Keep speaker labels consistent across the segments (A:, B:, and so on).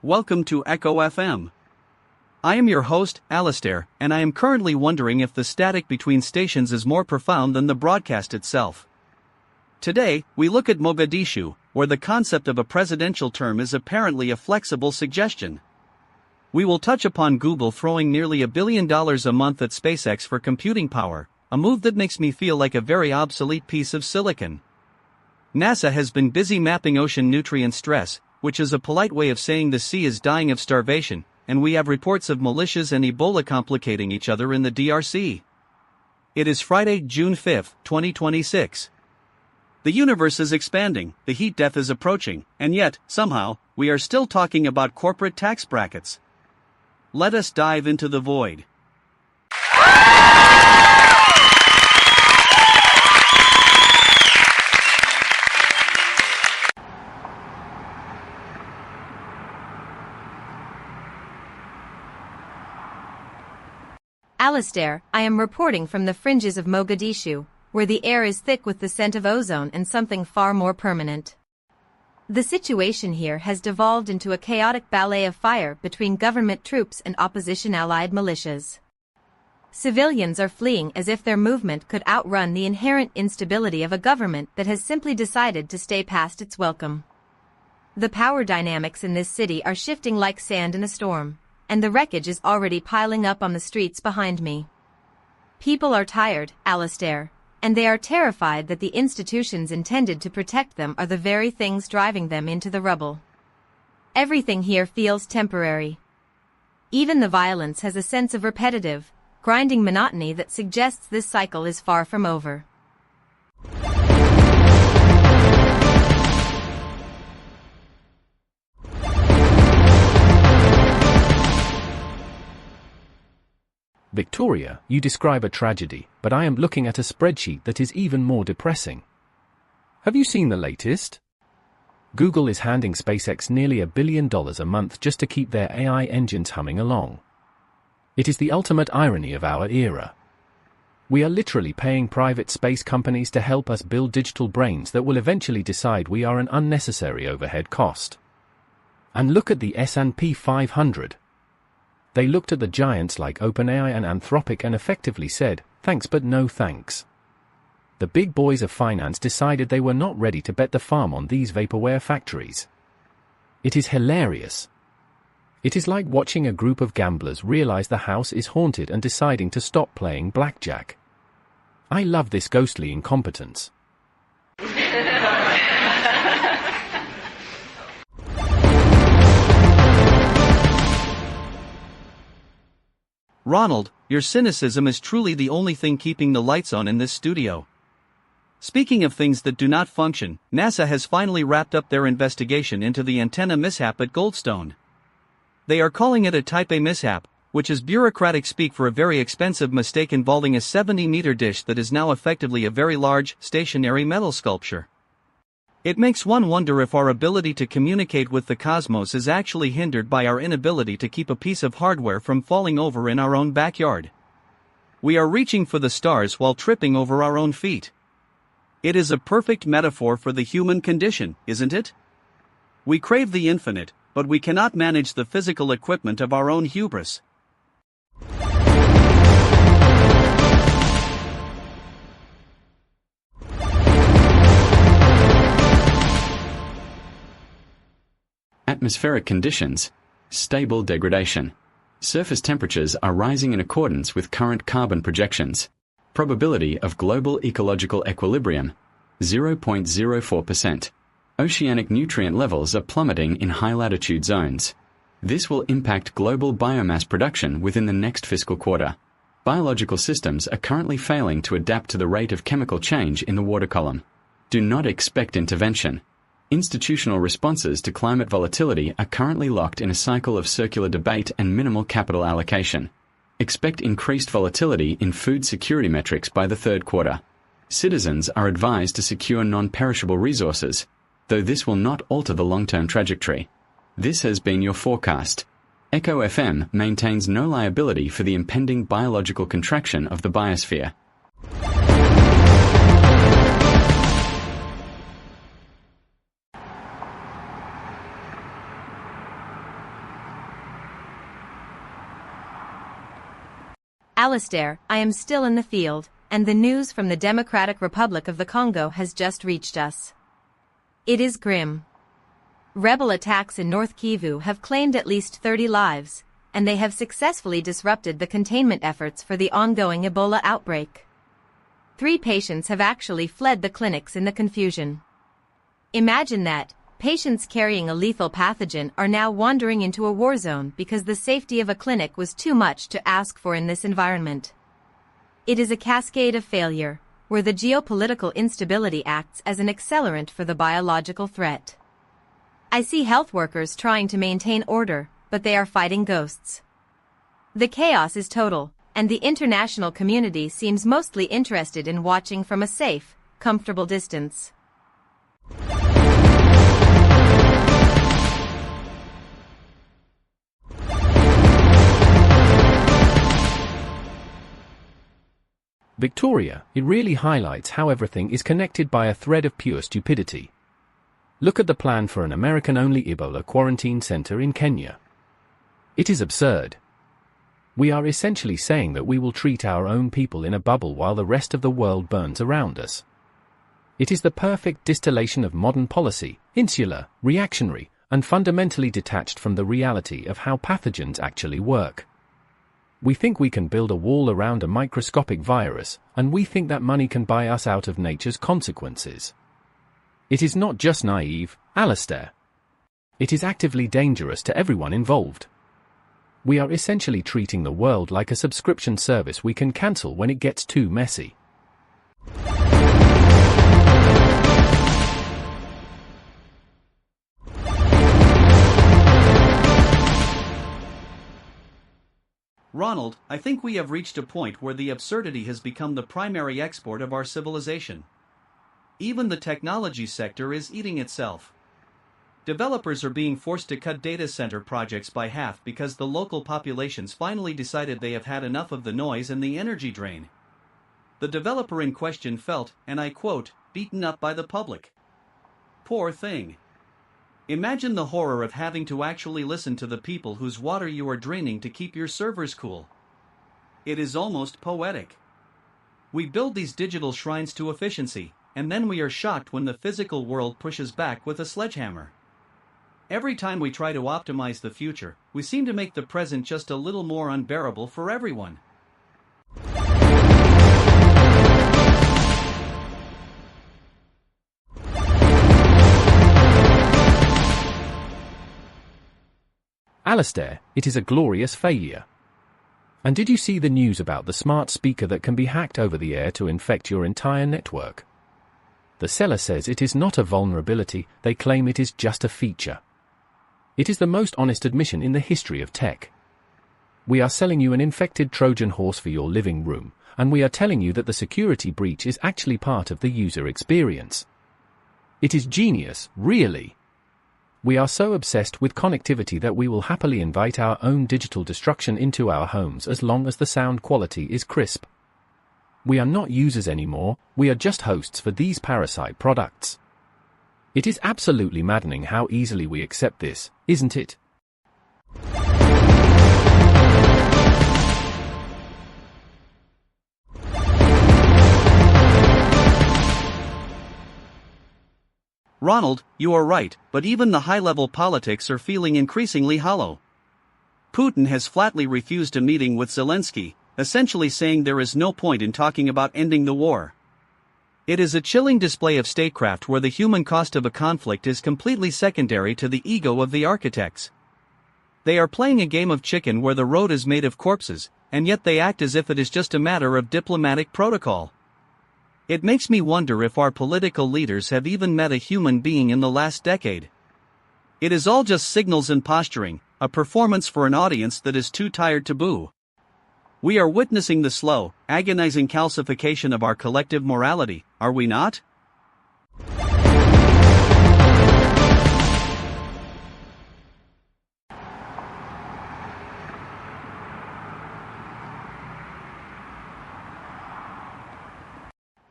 A: welcome to Echo FM. I am your host, Alistair, and I am currently wondering if the static between stations is more profound than the broadcast itself. Today, we look at Mogadishu, where the concept of a presidential term is apparently a flexible suggestion. We will touch upon Google throwing nearly $1 billion a month at SpaceX for computing power, a move that makes me feel like a very obsolete piece of silicon. NASA has been busy mapping ocean nutrient stress, which is a polite way of saying the sea is dying of starvation, and we have reports of militias and Ebola complicating each other in the DRC. It is Friday, June 5, 2026. The universe is expanding, the heat death is approaching, and yet, somehow, we are still talking about corporate tax brackets. Let us dive into the void.
B: Alistair, I am reporting from the fringes of Mogadishu, where the air is thick with the scent of ozone and something far more permanent. The situation here has devolved into a chaotic ballet of fire between government troops and opposition-allied militias. Civilians are fleeing as if their movement could outrun the inherent instability of a government that has simply decided to stay past its welcome. The power dynamics in this city are shifting like sand in a storm, and the wreckage is already piling up on the streets behind me. People are tired, Alistair, and they are terrified that the institutions intended to protect them are the very things driving them into the rubble. Everything here feels temporary. Even the violence has a sense of repetitive, grinding monotony that suggests this cycle is far from over.
C: Victoria, you describe a tragedy, but I am looking at a spreadsheet that is even more depressing. Have you seen the latest? Google is handing SpaceX nearly $1 billion a month just to keep their AI engines humming along. It is the ultimate irony of our era. We are literally paying private space companies to help us build digital brains that will eventually decide we are an unnecessary overhead cost. And look at the S&P 500. They looked at the giants like OpenAI and Anthropic and effectively said, thanks but no thanks. The big boys of finance decided they were not ready to bet the farm on these vaporware factories. It is hilarious. It is like watching a group of gamblers realize the house is haunted and deciding to stop playing blackjack. I love this ghostly incompetence.
A: Ronald, your cynicism is truly the only thing keeping the lights on in this studio. Speaking of things that do not function, NASA has finally wrapped up their investigation into the antenna mishap at Goldstone. They are calling it a Type A mishap, which is bureaucratic speak for a very expensive mistake involving a 70-meter dish that is now effectively a very large, stationary metal sculpture. It makes one wonder if our ability to communicate with the cosmos is actually hindered by our inability to keep a piece of hardware from falling over in our own backyard. We are reaching for the stars while tripping over our own feet. It is a perfect metaphor for the human condition, isn't it? We crave the infinite, but we cannot manage the physical equipment of our own hubris.
D: Atmospheric conditions, stable degradation. Surface temperatures are rising in accordance with current carbon projections. Probability of global ecological equilibrium, 0.04%. Oceanic nutrient levels are plummeting in high-latitude zones. This will impact global biomass production within the next fiscal quarter. Biological systems are currently failing to adapt to the rate of chemical change in the water column. Do not expect intervention. Institutional responses to climate volatility are currently locked in a cycle of circular debate and minimal capital allocation. Expect increased volatility in food security metrics by the third quarter. Citizens are advised to secure non-perishable resources, though this will not alter the long-term trajectory. This has been your forecast. Echo FM maintains no liability for the impending biological contraction of the biosphere.
B: Alistair, I am still in the field, and the news from the Democratic Republic of the Congo has just reached us. It is grim. Rebel attacks in North Kivu have claimed at least 30 lives, and they have successfully disrupted the containment efforts for the ongoing Ebola outbreak. 3 patients have actually fled the clinics in the confusion. Imagine that, patients carrying a lethal pathogen are now wandering into a war zone because the safety of a clinic was too much to ask for in this environment. It is a cascade of failure, where the geopolitical instability acts as an accelerant for the biological threat. I see health workers trying to maintain order, but they are fighting ghosts. The chaos is total, and the international community seems mostly interested in watching from a safe, comfortable distance.
C: Victoria, it really highlights how everything is connected by a thread of pure stupidity. Look at the plan for an American-only Ebola quarantine center in Kenya. It is absurd. We are essentially saying that we will treat our own people in a bubble while the rest of the world burns around us. It is the perfect distillation of modern policy, insular, reactionary, and fundamentally detached from the reality of how pathogens actually work. We think we can build a wall around a microscopic virus, and we think that money can buy us out of nature's consequences. It is not just naive, Alistair. It is actively dangerous to everyone involved. We are essentially treating the world like a subscription service we can cancel when it gets too messy.
A: Ronald, I think we have reached a point where the absurdity has become the primary export of our civilization. Even the technology sector is eating itself. Developers are being forced to cut data center projects by half because the local populations finally decided they have had enough of the noise and the energy drain. The developer in question felt, and I quote, beaten up by the public. Poor thing. Imagine the horror of having to actually listen to the people whose water you are draining to keep your servers cool. It is almost poetic. We build these digital shrines to efficiency, and then we are shocked when the physical world pushes back with a sledgehammer. Every time we try to optimize the future, we seem to make the present just a little more unbearable for everyone.
C: Alistair, it is a glorious failure. And did you see the news about the smart speaker that can be hacked over the air to infect your entire network? The seller says it is not a vulnerability, they claim it is just a feature. It is the most honest admission in the history of tech. We are selling you an infected Trojan horse for your living room, and we are telling you that the security breach is actually part of the user experience. It is genius, really. We are so obsessed with connectivity that we will happily invite our own digital destruction into our homes as long as the sound quality is crisp. We are not users anymore, we are just hosts for these parasite products. It is absolutely maddening how easily we accept this, isn't it?
A: Ronald, you are right, but even the high-level politics are feeling increasingly hollow. Putin has flatly refused a meeting with Zelensky, essentially saying there is no point in talking about ending the war. It is a chilling display of statecraft where the human cost of a conflict is completely secondary to the ego of the architects. They are playing a game of chicken where the road is made of corpses, and yet they act as if it is just a matter of diplomatic protocol. It makes me wonder if our political leaders have even met a human being in the last decade. It is all just signals and posturing, a performance for an audience that is too tired to boo. We are witnessing the slow, agonizing calcification of our collective morality, are we not?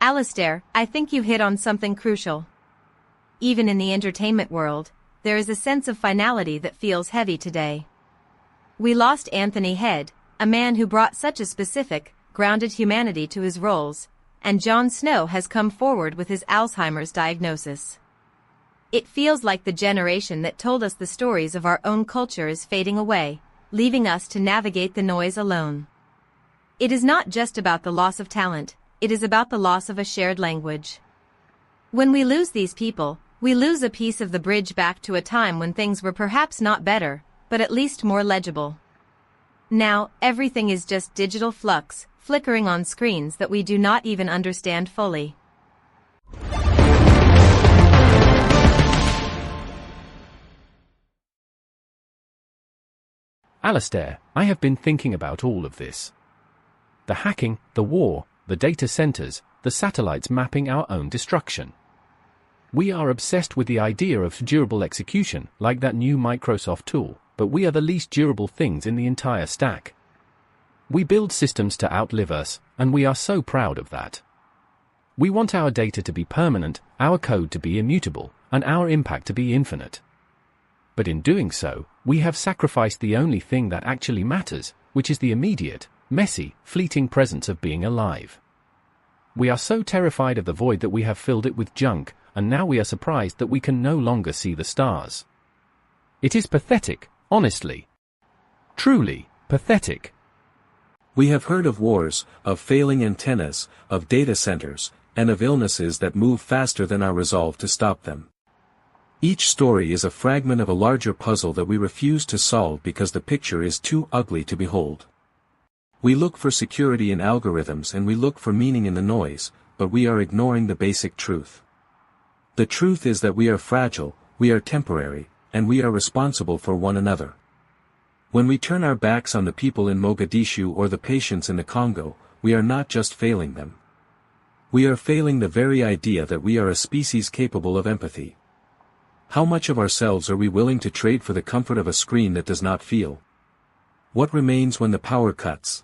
B: Alistair, I think you hit on something crucial. Even in the entertainment world, there is a sense of finality that feels heavy today. We lost Anthony Head, a man who brought such a specific, grounded humanity to his roles, and Jon Snow has come forward with his Alzheimer's diagnosis. It feels like the generation that told us the stories of our own culture is fading away, leaving us to navigate the noise alone. It is not just about the loss of talent, it is about the loss of a shared language. When we lose these people, we lose a piece of the bridge back to a time when things were perhaps not better, but at least more legible. Now, everything is just digital flux, flickering on screens that we do not even understand fully.
C: Alistair, I have been thinking about all of this. The hacking, the war, the data centers, the satellites mapping our own destruction. We are obsessed with the idea of durable execution, like that new Microsoft tool, but we are the least durable things in the entire stack. We build systems to outlive us, and we are so proud of that. We want our data to be permanent, our code to be immutable, and our impact to be infinite. But in doing so, we have sacrificed the only thing that actually matters, which is the immediate, messy, fleeting presence of being alive. We are so terrified of the void that we have filled it with junk, and now we are surprised that we can no longer see the stars. It is pathetic, honestly. Truly, pathetic.
E: We have heard of wars, of failing antennas, of data centers, and of illnesses that move faster than our resolve to stop them. Each story is a fragment of a larger puzzle that we refuse to solve because the picture is too ugly to behold. We look for security in algorithms and we look for meaning in the noise, but we are ignoring the basic truth. The truth is that we are fragile, we are temporary, and we are responsible for one another. When we turn our backs on the people in Mogadishu or the patients in the Congo, we are not just failing them. We are failing the very idea that we are a species capable of empathy. How much of ourselves are we willing to trade for the comfort of a screen that does not feel? What remains when the power cuts?